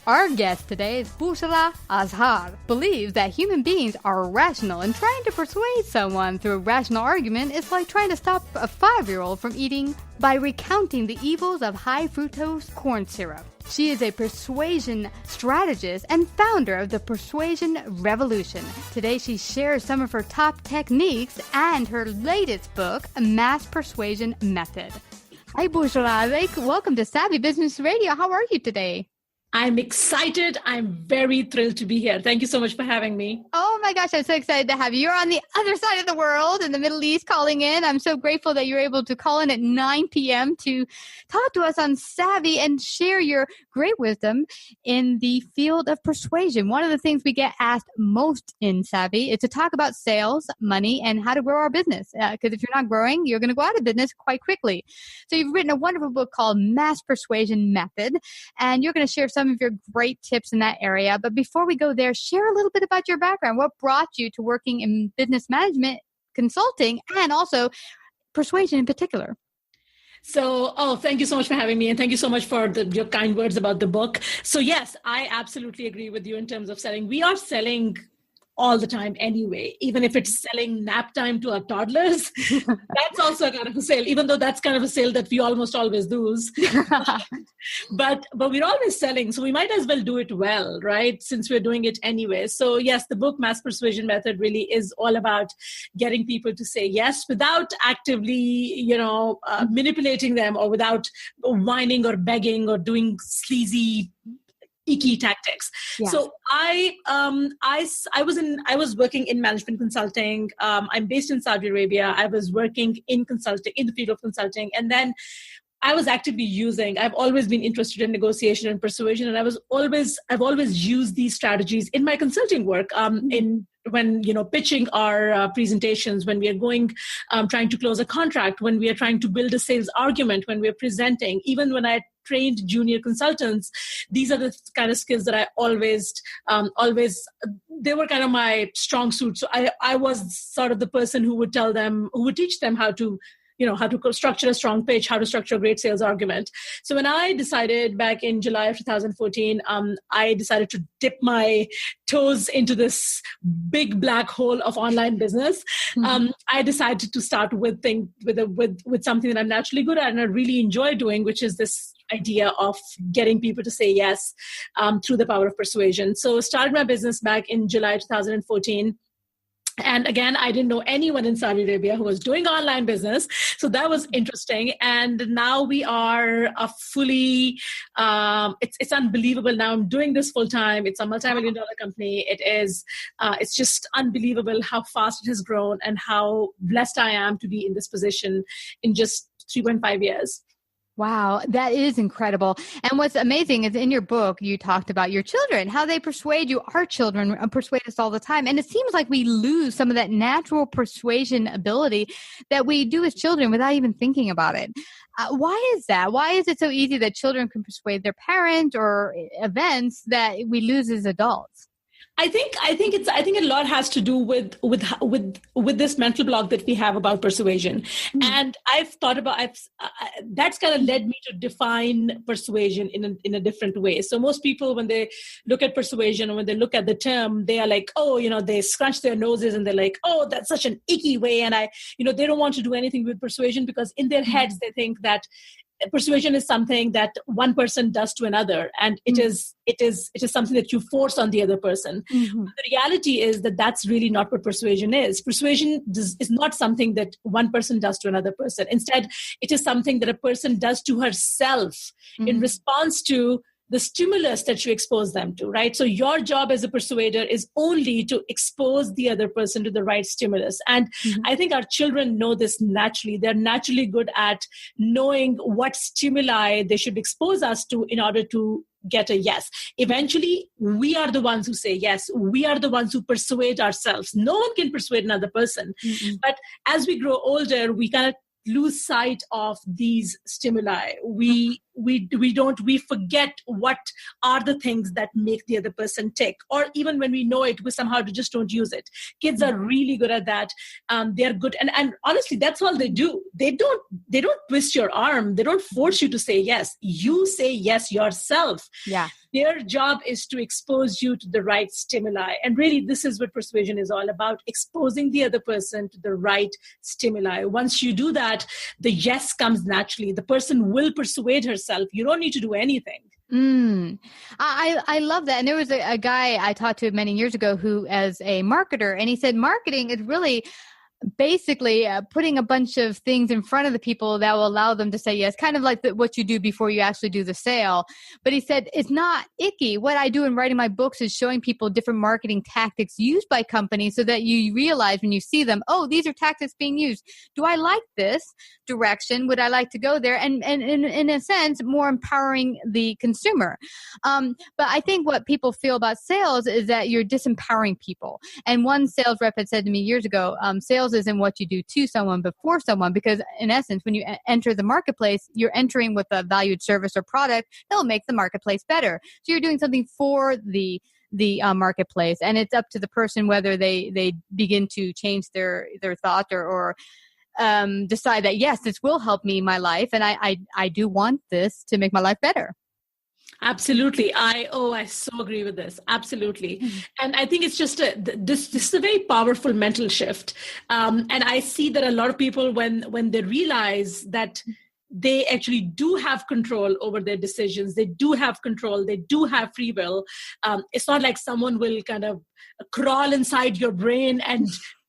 Our guest today is Bushra Azhar, believes that human beings are rational, and trying to persuade someone through a rational argument is like trying to stop a 5-year-old from eating by recounting the evils of high fructose corn syrup. She is a persuasion strategist and founder of the Persuasion Revolution. Today she shares some of her top techniques and her latest book, A Mass Persuasion Method. Hi Bushra, welcome to Savvy Business Radio. How are you today? I'm excited. I'm very thrilled to be here. Thank you so much for having me. Oh my gosh, I'm so excited to have you. You're on the other side of the world in the Middle East calling in. I'm so grateful that you're able to call in at 9 p.m. to talk to us on Savvy and share your great wisdom in the field of persuasion. One of the things we get asked most in Savvy is to talk about sales, money, and how to grow our business. Because if you're not growing, you're going to go out of business quite quickly. So you've written a wonderful book called Mass Persuasion Method, and you're going to share some of your great tips in that area. But before we go there, share a little bit about your background. What brought you to working in business management, consulting, and also persuasion in particular? So, thank you so much for having me. And thank you so much for your kind words about the book. So yes, I absolutely agree with you in terms of selling. We are selling all the time anyway, even if it's selling nap time to our toddlers, that's also kind of a sale, even though that's kind of a sale that we almost always lose. but we're always selling, so we might as well do it well, right? Since we're doing it anyway. So yes, the book Mass Persuasion Method really is all about getting people to say yes without actively, manipulating them, or without whining or begging or doing sleazy icky tactics. Yeah. So I was working in management consulting. I'm based in Saudi Arabia. I was working in consulting, in the field of consulting, and then I was actively I've always been interested in negotiation and persuasion, and I've always used these strategies in my consulting work. When pitching our presentations, when we are going trying to close a contract, when we are trying to build a sales argument, when we are presenting, even when I trained junior consultants, these are the kind of skills that I always they were kind of my strong suit. So I was sort of the person who would teach them how to structure a strong pitch, how to structure a great sales argument. So when I decided back in July of 2014, I decided to dip my toes into this big black hole of online business. Mm-hmm. I decided to start with something that I'm naturally good at and I really enjoy doing, which is this idea of getting people to say yes through the power of persuasion. So started my business back in July 2014. And again, I didn't know anyone in Saudi Arabia who was doing online business. So that was interesting. And now we are a fully, it's unbelievable. Now I'm doing this full time. It's a multi-million-dollar company. It's just unbelievable how fast it has grown and how blessed I am to be in this position in just 3.5 years. Wow, that is incredible. And what's amazing is in your book, you talked about your children, how they persuade you. Our children persuade us all the time. And it seems like we lose some of that natural persuasion ability that we do as children without even thinking about it. Why is that? Why is it so easy that children can persuade their parent or events that we lose as adults? I think a lot has to do with this mental block that we have about persuasion. Mm-hmm. And I've thought about that's kind of led me to define persuasion in a different way. So most people, when they look at persuasion or when they look at the term, they are like, they scrunch their noses and they're like, oh, that's such an icky way. And they don't want to do anything with persuasion because in their heads they think that persuasion is something that one person does to another, and it is something that you force on the other person. Mm-hmm. The reality is that that's really not what persuasion is. Persuasion is not something that one person does to another person. Instead, it is something that a person does to herself in response to the stimulus that you expose them to, right? So your job as a persuader is only to expose the other person to the right stimulus. And I think our children know this naturally. They're naturally good at knowing what stimuli they should expose us to in order to get a yes. Eventually, we are the ones who say yes. We are the ones who persuade ourselves. No one can persuade another person. Mm-hmm. But as we grow older, we kind of lose sight of these stimuli. We we forget what are the things that make the other person tick, or even when we know it, we somehow just don't use it. Kids are really good at that. They're good, and honestly, that's all they do. They don't twist your arm. They don't force you to say yes. You say yes yourself. Yeah. Their job is to expose you to the right stimuli. And really, this is what persuasion is all about, exposing the other person to the right stimuli. Once you do that, the yes comes naturally. The person will persuade herself. You don't need to do anything. I love that. And there was a guy I talked to many years ago who, as a marketer, and he said marketing is really basically putting a bunch of things in front of the people that will allow them to say yes, kind of like what you do before you actually do the sale. But he said, it's not icky. What I do in writing my books is showing people different marketing tactics used by companies so that you realize when you see them, oh, these are tactics being used. Do I like this direction? Would I like to go there? And in a sense, more empowering the consumer. But I think what people feel about sales is that you're disempowering people. And one sales rep had said to me years ago, sales isn't what you do to someone, but for someone, because in essence, when you enter the marketplace, you're entering with a valued service or product that will make the marketplace better. So you're doing something for the marketplace, and it's up to the person whether they begin to change their thought or decide that, yes, this will help me in my life, and I do want this to make my life better. Absolutely. I so agree with this. Absolutely. And I think it's just this is a very powerful mental shift. And I see that a lot of people, when they realize that they actually do have control over their decisions, they do have control, they do have free will. It's not like someone will kind of crawl inside your brain and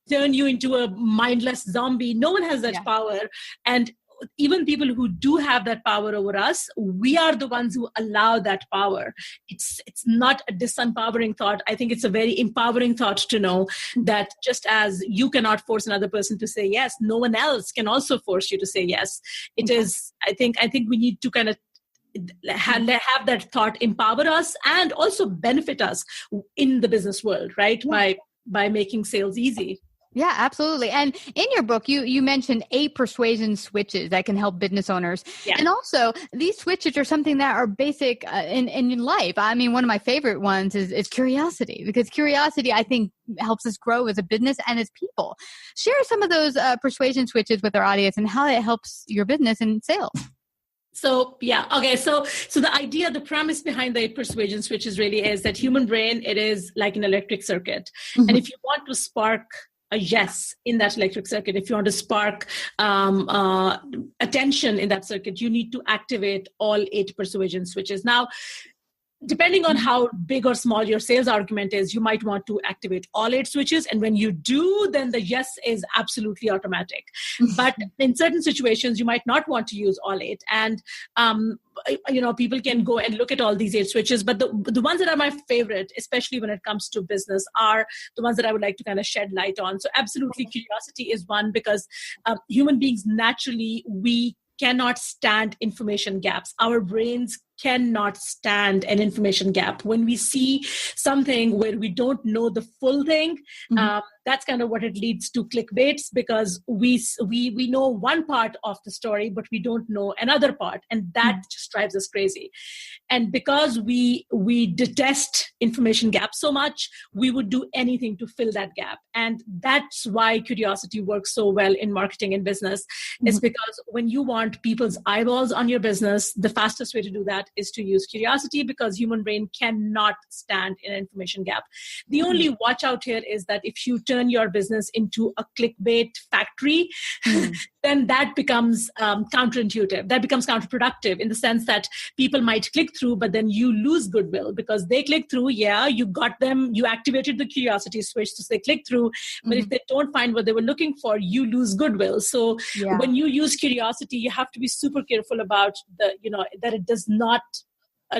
turn you into a mindless zombie. No one has that power. And even people who do have that power over us, we are the ones who allow that power. It's not a disempowering thought. I think it's a very empowering thought to know that just as you cannot force another person to say yes, no one else can also force you to say yes. It is, I think we need to kind of have that thought empower us and also benefit us in the business world, right? By making sales easy. Yeah, absolutely. And in your book, you mentioned 8 persuasion switches that can help business owners. Yeah. And also, these switches are something that are basic in life. I mean, one of my favorite ones is curiosity, because curiosity, I think, helps us grow as a business and as people. Share some of those persuasion switches with our audience and how it helps your business and sales. So, yeah. Okay. So the idea, the premise behind the persuasion switches really is that human brain, it is like an electric circuit. Mm-hmm. And if you want to spark a yes in that electric circuit, if you want to spark attention in that circuit, you need to activate all 8 persuasion switches. Now, depending on how big or small your sales argument is, you might want to activate all 8 switches. And when you do, then the yes is absolutely automatic. But in certain situations, you might not want to use all 8. And, people can go and look at all these 8 switches. But the ones that are my favorite, especially when it comes to business, are the ones that I would like to kind of shed light on. So absolutely, curiosity is one, because human beings, naturally, we cannot stand information gaps. Our brains cannot stand an information gap. When we see something where we don't know the full thing, that's kind of what it leads to clickbaits, because we know one part of the story, but we don't know another part, and that just drives us crazy. And because we detest information gaps so much, we would do anything to fill that gap. And that's why curiosity works so well in marketing and business. It's because when you want people's eyeballs on your business, the fastest way to do that is to use curiosity, because human brain cannot stand an information gap. The only watch out here is that if you turn your business into a clickbait factory, then that becomes counterintuitive. That becomes counterproductive, in the sense that people might click through, but then you lose goodwill because they click through. Yeah, you got them, you activated the curiosity switch, so they click through. But if they don't find what they were looking for, you lose goodwill. So when you use curiosity, you have to be super careful about that it does not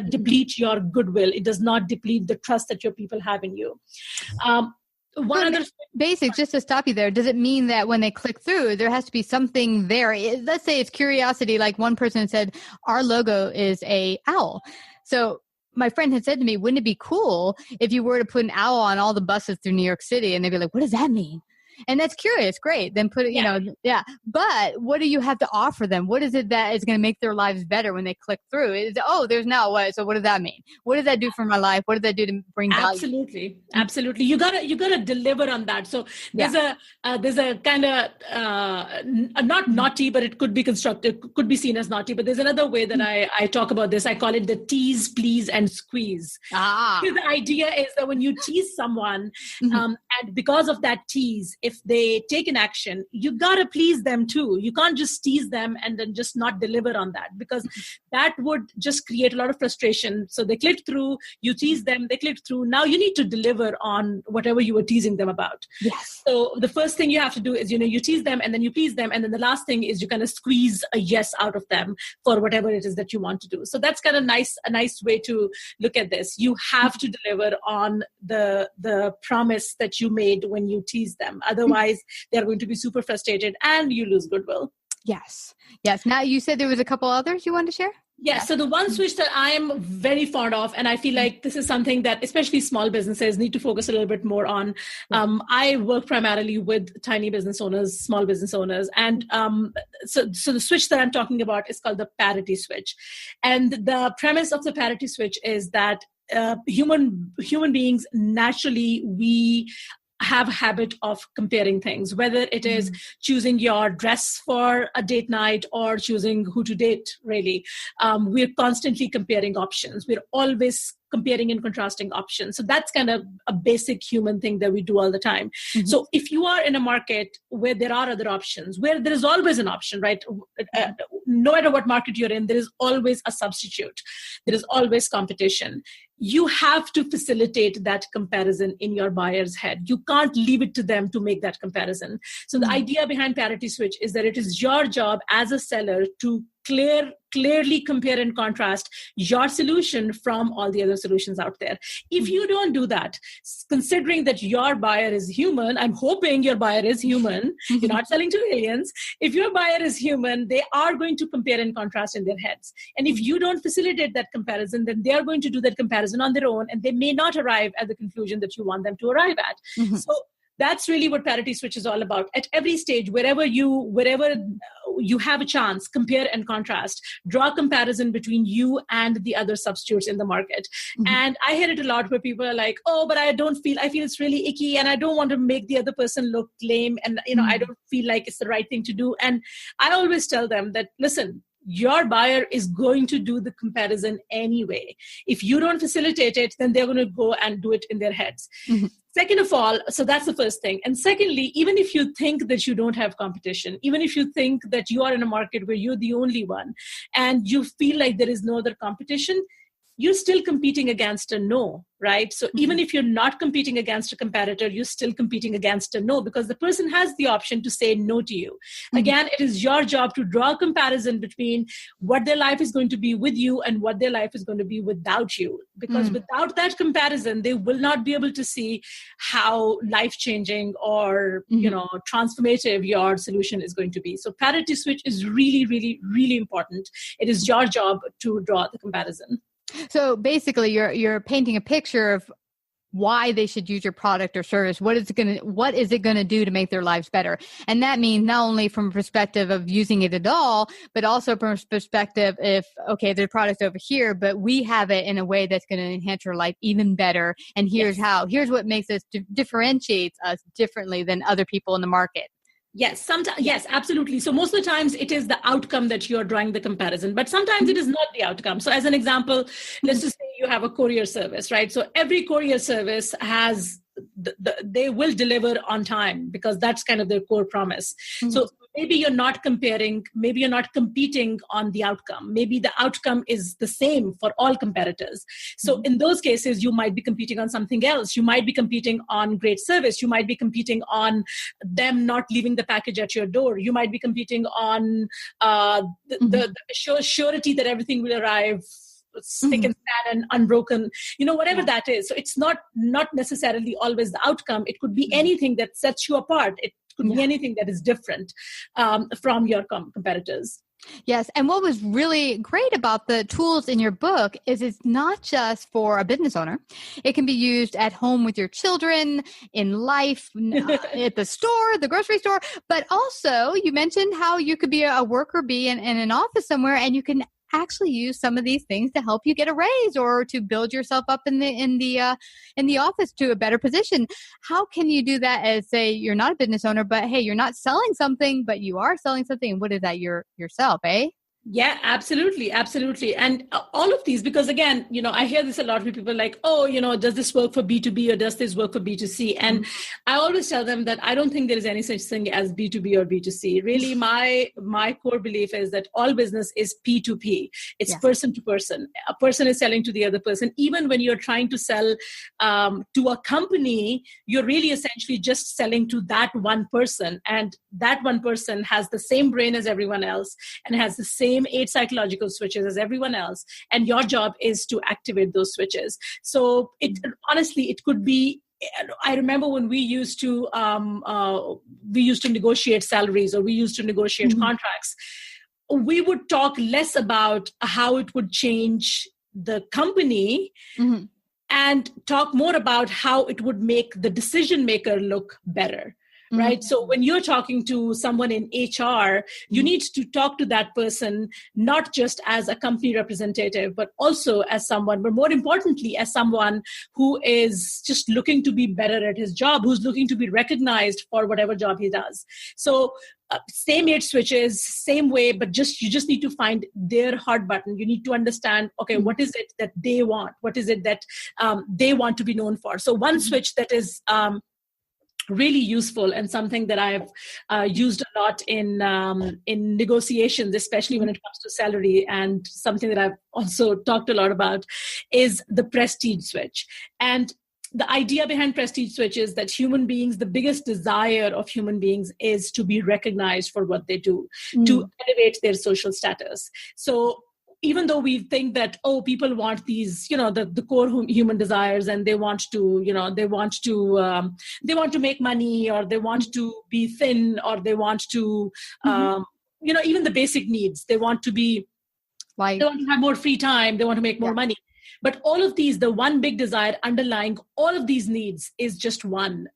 deplete your goodwill. It does not deplete the trust that your people have in you. Basic, just to stop you there, does it mean that when they click through, there has to be something there? Let's say it's curiosity. Like one person said, our logo is a owl. So my friend had said to me, wouldn't it be cool if you were to put an owl on all the buses through New York City? And they'd be like, what does that mean? And that's curious. Great. Then put it, But what do you have to offer them? What is it that is going to make their lives better when they click through? There's now what? So what does that mean? What does that do for my life? What does that do to bring value? Absolutely. You gotta deliver on that. So there's a kind of not naughty, but it could be constructive, could be seen as naughty. But there's another way that I talk about this. I call it the tease, please, and squeeze. The idea is that when you tease someone, and because of that tease, if they take an action, you gotta please them too. You can't just tease them and then just not deliver on that, because that would just create a lot of frustration. So they clicked through, you tease them, they clicked through. Now you need to deliver on whatever you were teasing them about. Yes. So the first thing you have to do is, you tease them and then you please them. And then the last thing is you kind of squeeze a yes out of them for whatever it is that you want to do. So that's kind of a nice way to look at this. You have to deliver on the promise that you made when you tease them. Otherwise, they're going to be super frustrated and you lose goodwill. Yes. Now you said there was a couple others you wanted to share? Yeah. So the one switch that I'm very fond of, and I feel like this is something that especially small businesses need to focus a little bit more on. I work primarily with tiny business owners, small business owners. And so the switch that I'm talking about is called the Parity Switch. And the premise of the Parity Switch is that human beings, naturally, we have a habit of comparing things, whether it is choosing your dress for a date night or choosing who to date, really. We're constantly comparing options. We're always comparing and contrasting options. So that's kind of a basic human thing that we do all the time. So if you are in a market where there are other options, where there is always an option, right? No matter what market you're in, there is always a substitute. There is always competition. You have to facilitate that comparison in your buyer's head. You can't leave it to them to make that comparison. So the idea behind Parity Switch is that it is your job as a seller to clearly compare and contrast your solution from all the other solutions out there. If you don't do that, considering that your buyer is human, I'm hoping your buyer is human, you're not selling to aliens. If your buyer is human, they are going to compare and contrast in their heads. And if you don't facilitate that comparison, then they are going to do that comparison on their own, and they may not arrive at the conclusion that you want them to arrive at. So that's really what Parity Switch is all about. At every stage, wherever you have a chance, compare and contrast, draw a comparison between you and the other substitutes in the market. And I hear it a lot where people are like, oh, but I feel it's really icky and I don't want to make the other person look lame. And, I don't feel like it's the right thing to do. And I always tell them that, listen, your buyer is going to do the comparison anyway. If you don't facilitate it, then they're going to go and do it in their heads. Second of all, so that's the first thing. And secondly, even if you think that you don't have competition, even if you think that you are in a market where you're the only one and you feel like there is no other competition, you're still competing against a no, right? So even if you're not competing against a competitor, you're still competing against a no, because the person has the option to say no to you. Again, it is your job to draw a comparison between what their life is going to be with you and what their life is going to be without you. Because without that comparison, they will not be able to see how life-changing or transformative your solution is going to be. So Parity Switch is really, really, really important. It is your job to draw the comparison. So basically, you're painting a picture of why they should use your product or service. What is it going to do to make their lives better? And that means not only from a perspective of using it at all, but also from a perspective if, okay, there's a product over here, but we have it in a way that's going to enhance your life even better. And here's how. Here's what makes us differentiates us differently than other people in the market. Yes, sometimes. Yes, absolutely. So most of the times it is the outcome that you're drawing the comparison, but sometimes it is not the outcome. So as an example, let's just say you have a courier service, right? So every courier service has they will deliver on time because that's kind of their core promise. So maybe you're not comparing, maybe you're not competing on the outcome. Maybe the outcome is the same for all competitors. So in those cases, you might be competing on something else. You might be competing on great service. You might be competing on them not leaving the package at your door. You might be competing on the surety that everything will arrive spick and span and unbroken, whatever that is. So it's not necessarily always the outcome. It could be anything that sets you apart. It could be anything that is different from your competitors. Yes. And what was really great about the tools in your book is it's not just for a business owner. It can be used at home with your children, in life, at the store, the grocery store. But also, you mentioned how you could be a worker bee in an office somewhere, and you can actually use some of these things to help you get a raise or to build yourself up in the office to a better position. How can you do that as, say, you're not a business owner, but hey, you're not selling something, but you are selling something? And what is that? Yourself, eh? Yeah, absolutely. Absolutely. And all of these, because again, I hear this a lot with people like, oh, does this work for B2B or does this work for B2C? And I always tell them that I don't think there is any such thing as B2B or B2C. Really, my core belief is that all business is P2P. It's person to person. A person is selling to the other person. Even when you're trying to sell to a company, you're really essentially just selling to that one person. And that one person has the same brain as everyone else and has the same 8 psychological switches as everyone else, and your job is to activate those switches. So honestly, it could be. I remember when we used to negotiate salaries, or we used to negotiate contracts. We would talk less about how it would change the company and talk more about how it would make the decision maker look better. Right. So when you're talking to someone in HR, you need to talk to that person, not just as a company representative, but also as someone, but more importantly, as someone who is just looking to be better at his job, who's looking to be recognized for whatever job he does. So same 8 switches, same way, but you just need to find their hard button. You need to understand, okay, what is it that they want? What is it that they want to be known for? So one switch that is really useful and something that I've used a lot in negotiations, especially when it comes to salary, and something that I've also talked a lot about is the prestige switch. And the idea behind prestige switch is that human beings, the biggest desire of human beings is to be recognized for what they do, to elevate their social status. So even though we think that, people want these, the core human desires, and they want to make money, or they want to be thin, or they want to, even the basic needs, they want to be, they want to have more free time, they want to make more money. But all of these, the one big desire underlying all of these needs is just one: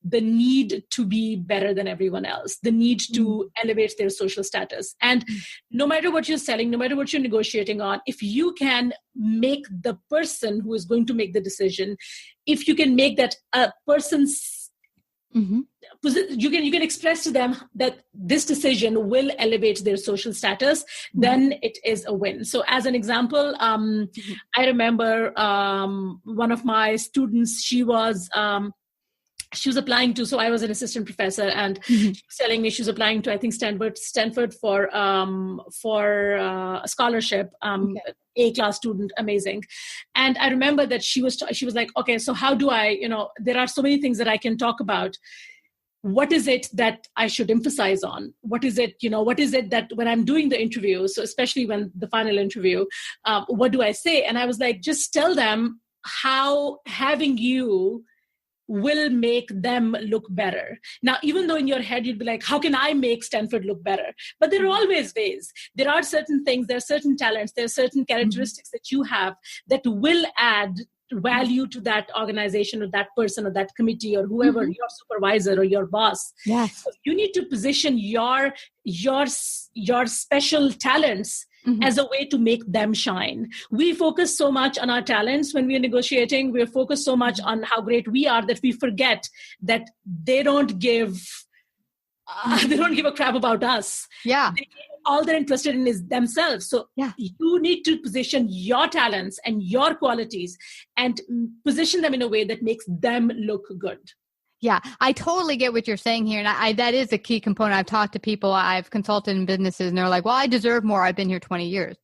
the need to be better than everyone else, the need to elevate their social status. And no matter what you're selling, no matter what you're negotiating on, if you can make the person who is going to make the decision, if you can make that a person's, you can express to them that this decision will elevate their social status, then it is a win. So as an example, I remember one of my students, she was applying to, so I was an assistant professor, and she was telling me she was applying to, I think, Stanford for a scholarship, A-class student, amazing. And I remember that she was like, okay, so how do I, there are so many things that I can talk about. What is it that I should emphasize on? What is it that when I'm doing the interview, so especially when the final interview, what do I say? And I was like, just tell them how having you will make them look better. Now, even though in your head you'd be like, how can I make Stanford look better? But there are always ways. There are certain things, there are certain talents, there are certain characteristics that you have that will add value to that organization or that person or that committee or whoever, your supervisor or your boss. Yes. So you need to position your special talents as a way to make them shine. We focus so much on our talents when we are negotiating. We're focused so much on how great we are that we forget that they don't give a crap about us. Yeah. All they're interested in is themselves. So you need to position your talents and your qualities and position them in a way that makes them look good. Yeah, I totally get what you're saying here. And that is a key component. I've talked to people, I've consulted in businesses, and they're like, well, I deserve more. I've been here 20 years.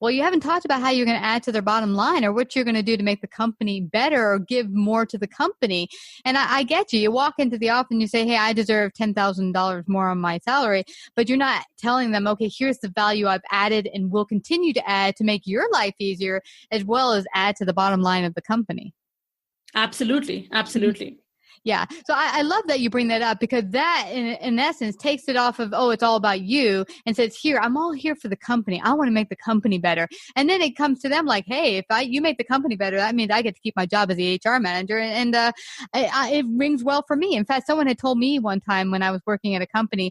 Well, you haven't talked about how you're going to add to their bottom line or what you're going to do to make the company better or give more to the company. And I get you. You walk into the office and you say, hey, I deserve $10,000 more on my salary, but you're not telling them, okay, here's the value I've added and will continue to add to make your life easier as well as add to the bottom line of the company. Absolutely. Absolutely. Yeah. So I love that you bring that up, because that in essence takes it off of, oh, it's all about you, and says, here, I'm all here for the company. I want to make the company better. And then it comes to them like, hey, if you make the company better, that means I get to keep my job as the HR manager. And it rings well for me. In fact, someone had told me one time when I was working at a company,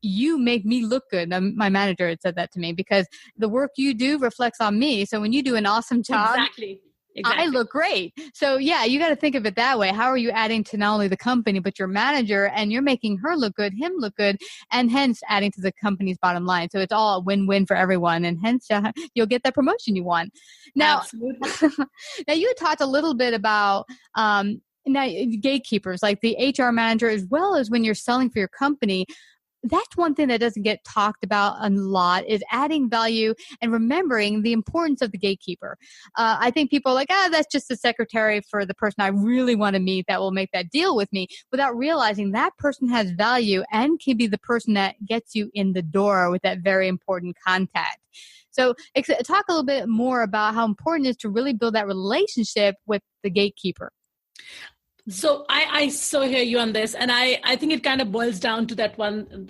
you make me look good. My manager had said that to me, because the work you do reflects on me. So when you do an awesome job, Exactly. I look great. So yeah, you got to think of it that way. How are you adding to not only the company, but your manager, and you're making her look good, him look good, and hence adding to the company's bottom line. So it's all a win-win for everyone, and hence you'll get that promotion you want. Now, absolutely. now you talked a little bit about now gatekeepers, like the HR manager, as well as when you're selling for your company. That's one thing that doesn't get talked about a lot, is adding value and remembering the importance of the gatekeeper. I think people are like, that's just the secretary for the person I really want to meet that will make that deal with me, without realizing that person has value and can be the person that gets you in the door with that very important contact. So talk a little bit more about how important it is to really build that relationship with the gatekeeper. So I so hear you on this, and I think it kind of boils down to that one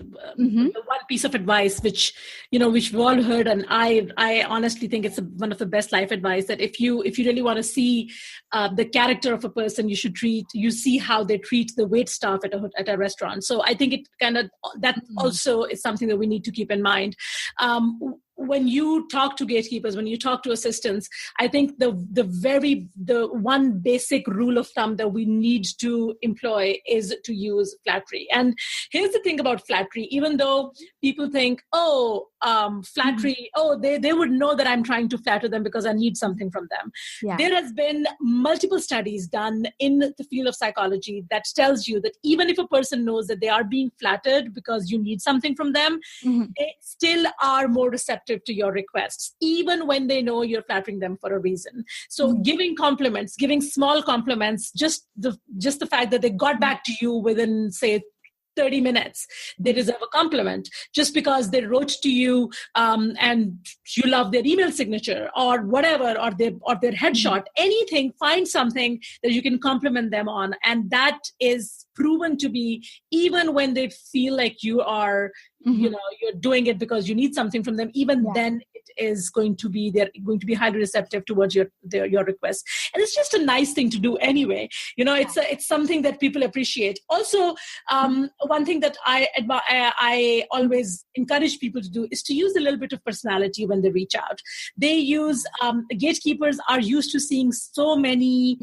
piece of advice, which we've all heard, and I honestly think it's one of the best life advice, that if you really want to see the character of a person, you see how they treat the wait staff at a restaurant. So I think it kind of that also is something that we need to keep in mind. When you talk to gatekeepers, when you talk to assistants, I think the one basic rule of thumb that we need to employ is to use flattery. And here's the thing about flattery: even though people think, flattery, they would know that I'm trying to flatter them because I need something from them. Yeah. There has been multiple studies done in the field of psychology that tells you that even if a person knows that they are being flattered because you need something from them, they still are more receptive to your requests, even when they know you're flattering them for a reason. So giving compliments, giving small compliments, just the fact that they got back to you within, say, 30 minutes, they deserve a compliment. Just because they wrote to you and you love their email signature or whatever, or their headshot, anything, find something that you can compliment them on. And that is proven to be, even when they feel like you are, you're doing it because you need something from them, even then is going to be, they're going to be highly receptive towards your request. And it's just a nice thing to do anyway. It's something that people appreciate. Also, one thing that I always encourage people to do is to use a little bit of personality when they reach out. They use, gatekeepers are used to seeing so many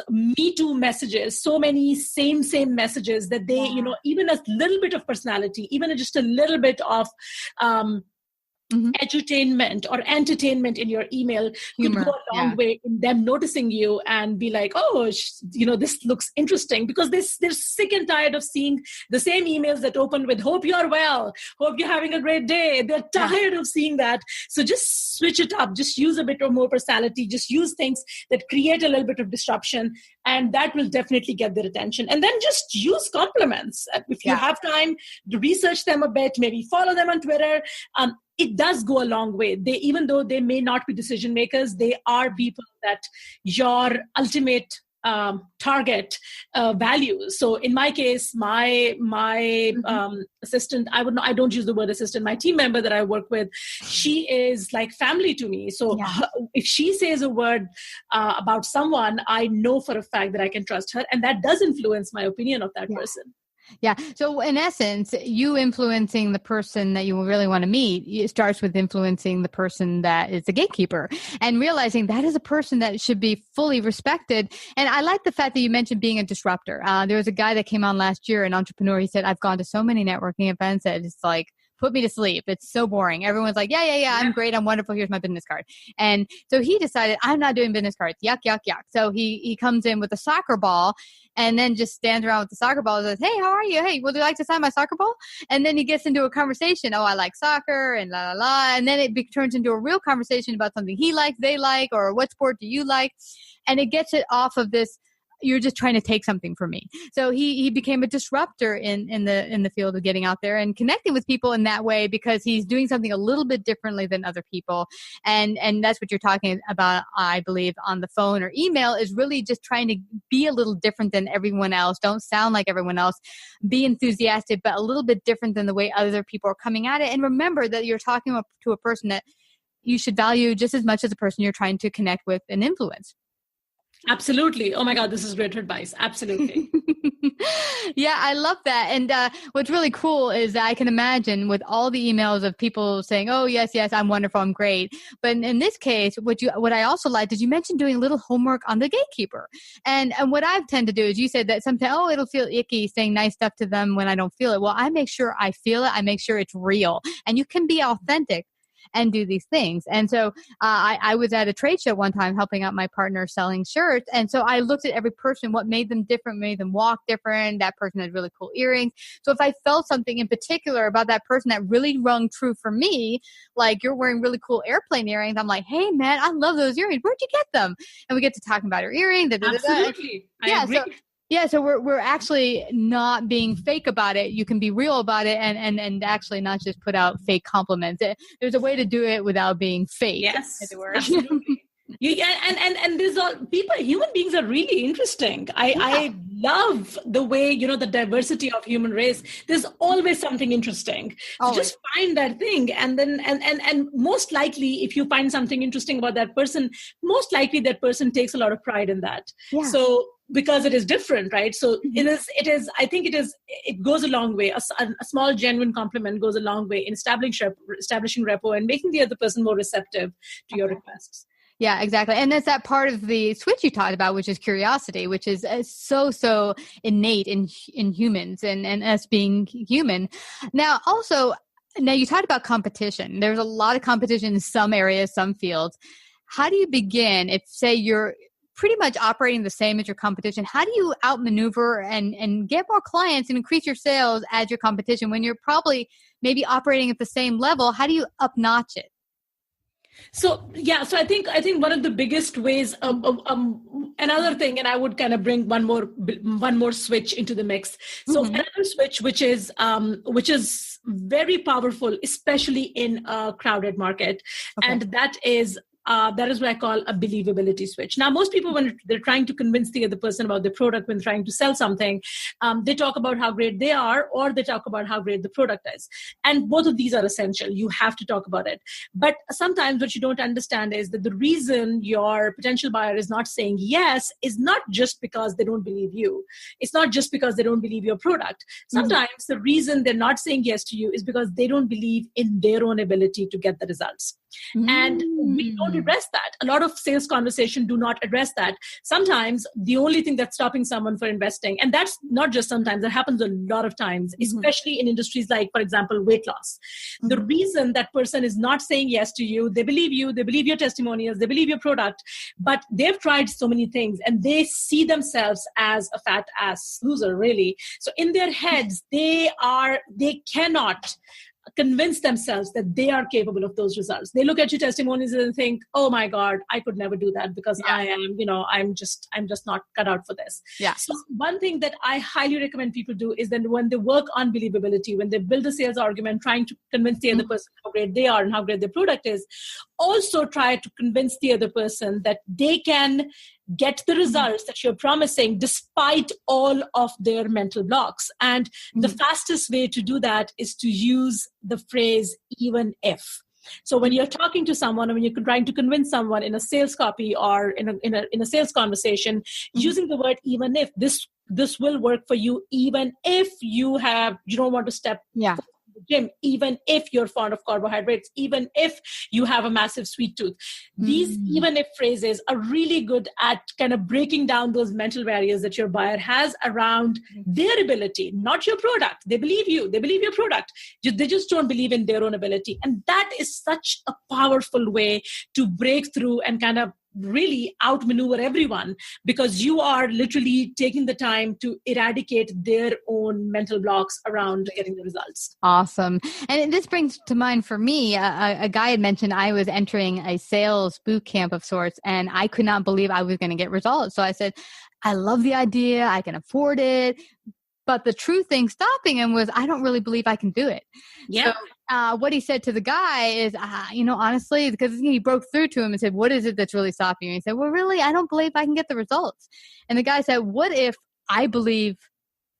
Me Too messages, so many same messages, that they, even a little bit of personality, even just a little bit of edutainment or entertainment in your email could go a long way in them noticing you and be like, this looks interesting, because they're sick and tired of seeing the same emails that open with "hope you're well, hope you're having a great day." They're tired of seeing that. So just switch it up, just use a bit of more personality, just use things that create a little bit of disruption, and that will definitely get their attention. And then just use compliments. If you have time to research them a bit, maybe follow them on Twitter. It does go a long way. Even though they may not be decision makers, they are people that your ultimate target values. So in my case, my assistant, I don't use the word assistant, my team member that I work with, she is like family to me. So if she says a word about someone, I know for a fact that I can trust her, and that does influence my opinion of that person. Yeah. So in essence, you influencing the person that you really want to meet, it starts with influencing the person that is the gatekeeper, and realizing that is a person that should be fully respected. And I like the fact that you mentioned being a disruptor. There was a guy that came on last year, an entrepreneur. He said, I've gone to so many networking events that it's like, put me to sleep. It's so boring. Everyone's like, yeah, I'm great. I'm wonderful. Here's my business card. And so he decided, I'm not doing business cards. Yuck, yuck, yuck. So he comes in with a soccer ball and then just stands around with the soccer ball and says, hey, how are you? Hey, would you like to sign my soccer ball? And then he gets into a conversation. Oh, I like soccer and la, la, la. And then it turns into a real conversation about something he likes, they like, or what sport do you like? And it gets it off of this you're just trying to take something from me. So he became a disruptor in the field of getting out there and connecting with people in that way, because he's doing something a little bit differently than other people. And that's what you're talking about, I believe, on the phone or email, is really just trying to be a little different than everyone else. Don't sound like everyone else. Be enthusiastic, but a little bit different than the way other people are coming at it. And remember that you're talking to a person that you should value just as much as the person you're trying to connect with and influence. Absolutely. Oh my God, this is great advice. Absolutely. Yeah, I love that. And what's really cool is that I can imagine with all the emails of people saying, oh, yes, I'm wonderful, I'm great. But in this case, what I also liked is you mentioned doing a little homework on the gatekeeper. And what I tend to do is, you said that sometimes, oh, it'll feel icky saying nice stuff to them when I don't feel it. Well, I make sure I feel it. I make sure it's real. And you can be authentic and do these things. And so I was at a trade show one time helping out my partner selling shirts. And so I looked at every person, what made them different, made them walk different. That person had really cool earrings. So if I felt something in particular about that person that really rung true for me, like you're wearing really cool airplane earrings, I'm like, hey man, I love those earrings. Where'd you get them? And we get to talking about her earring. Absolutely. I agree. So we're actually not being fake about it. You can be real about it and actually not just put out fake compliments. There's a way to do it without being fake. Yes, absolutely. And there's human beings are really interesting. I love the way, the diversity of human race. There's always something interesting. So just find that thing. And then, and most likely, if you find something interesting about that person, most likely that person takes a lot of pride in that. Yeah. So, because it is different, right? So it goes a long way. A small genuine compliment goes a long way in establishing rapport and making the other person more receptive to your requests. Yeah, exactly. And that's that part of the switch you talked about, which is curiosity, which is so innate in humans and us being human. Now you talked about competition. There's a lot of competition in some areas, some fields. How do you begin if, say, you're pretty much operating the same as your competition? How do you outmaneuver and get more clients and increase your sales as your competition when you're probably maybe operating at the same level? How do you up-notch it? So I think one of the biggest ways, another thing, and I would kind of bring one more switch into the mix. So another switch, which is very powerful, especially in a crowded market, and that is what I call a believability switch. Now, most people, when they're trying to convince the other person about the product, when trying to sell something, they talk about how great they are, or they talk about how great the product is. And both of these are essential. You have to talk about it. But sometimes what you don't understand is that the reason your potential buyer is not saying yes is not just because they don't believe you. It's not just because they don't believe your product. Sometimes the reason they're not saying yes to you is because they don't believe in their own ability to get the results. And we don't address that. A lot of sales conversation do not address that. Sometimes the only thing that's stopping someone for investing, and that's not just sometimes, that happens a lot of times, especially in industries like, for example, weight loss. The reason that person is not saying yes to you, they believe your testimonials, they believe your product, but they've tried so many things and they see themselves as a fat ass loser, really. So in their heads, they cannot convince themselves that they are capable of those results. They look at your testimonies and think, oh my God, I could never do that because I'm just not cut out for this. Yeah. So one thing that I highly recommend people do is then when they work on believability, when they build a sales argument, trying to convince the other person how great they are and how great their product is, also try to convince the other person that they can get the results that you're promising despite all of their mental blocks. And the fastest way to do that is to use the phrase, even if. So when you're talking to someone, or when you're trying to convince someone in a sales copy or in a sales conversation, using the word even if, this will work for you, even if you don't want to step gym, even if you're fond of carbohydrates, even if you have a massive sweet tooth. These even if phrases are really good at kind of breaking down those mental barriers that your buyer has around their ability, not your product. They believe you, they believe your product. They just don't believe in their own ability. And that is such a powerful way to break through and kind of really outmaneuver everyone because you are literally taking the time to eradicate their own mental blocks around getting the results. Awesome. And this brings to mind for me, a guy had mentioned I was entering a sales boot camp of sorts, and I could not believe I was going to get results. So I said, I love the idea. I can afford it. But the true thing stopping him was, I don't really believe I can do it. Yeah. So what he said to the guy is, honestly, because he broke through to him and said, what is it that's really stopping you? He said, well, really, I don't believe I can get the results. And the guy said, what if I believe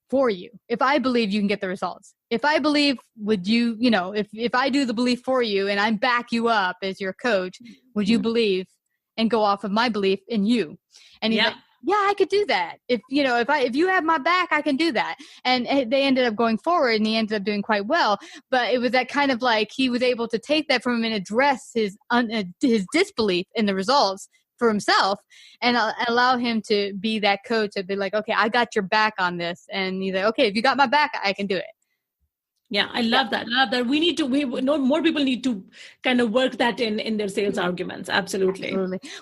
for you? If I believe you can get the results? If I believe, would you, if I do the belief for you and I back you up as your coach, would you believe and go off of my belief in you? And he's like, yeah, I could do that. If you have my back, I can do that. And they ended up going forward, and he ended up doing quite well. But it was that kind of like he was able to take that from him and address his disbelief in the results for himself, and allow him to be that coach and be like, okay, I got your back on this. And he's like, okay, if you got my back, I can do it. Yeah, I love that. More people need to kind of work that in their sales arguments. Absolutely.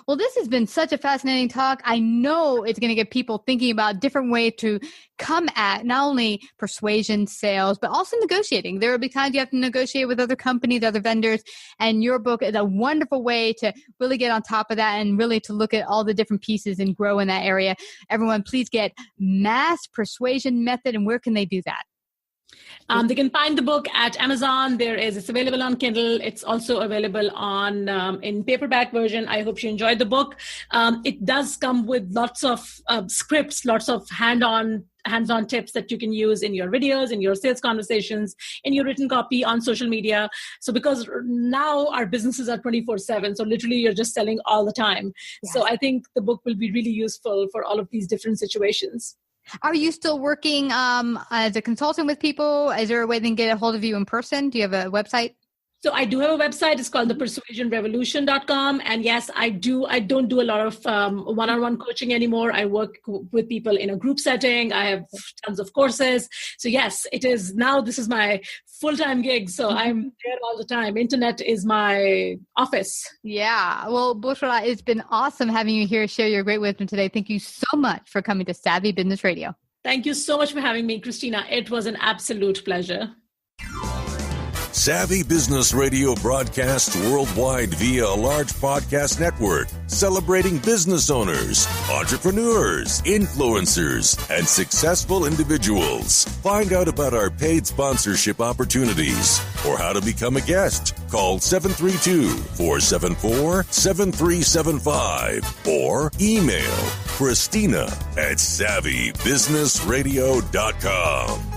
Well, this has been such a fascinating talk. I know it's going to get people thinking about different ways to come at not only persuasion, sales, but also negotiating. There will be times you have to negotiate with other companies, other vendors, and your book is a wonderful way to really get on top of that and really to look at all the different pieces and grow in that area. Everyone, please get Mass Persuasion Method, and where can they do that? They can find the book at Amazon. It's available on Kindle. It's also available on in paperback version. I hope you enjoyed the book. It does come with lots of scripts, lots of hands-on tips that you can use in your videos, in your sales conversations, in your written copy on social media. So because now our businesses are 24/7, so literally you're just selling all the time. Yes. So I think the book will be really useful for all of these different situations. Are you still working as a consultant with people? Is there a way they can get a hold of you in person? Do you have a website? So I do have a website. It's called thepersuasionrevolution.com. And yes, I don't do a lot of one-on-one coaching anymore. I work with people in a group setting. I have tons of courses. So yes, this is my full-time gig. So I'm there all the time. Internet is my office. Yeah. Well, Bushra, it's been awesome having you here share your great wisdom today. Thank you so much for coming to Savvy Business Radio. Thank you so much for having me, Christina. It was an absolute pleasure. Savvy Business Radio broadcasts worldwide via a large podcast network, celebrating business owners, entrepreneurs, influencers, and successful individuals. Find out about our paid sponsorship opportunities or how to become a guest. Call 732-474-7375 or email Christina@savvybusinessradio.com.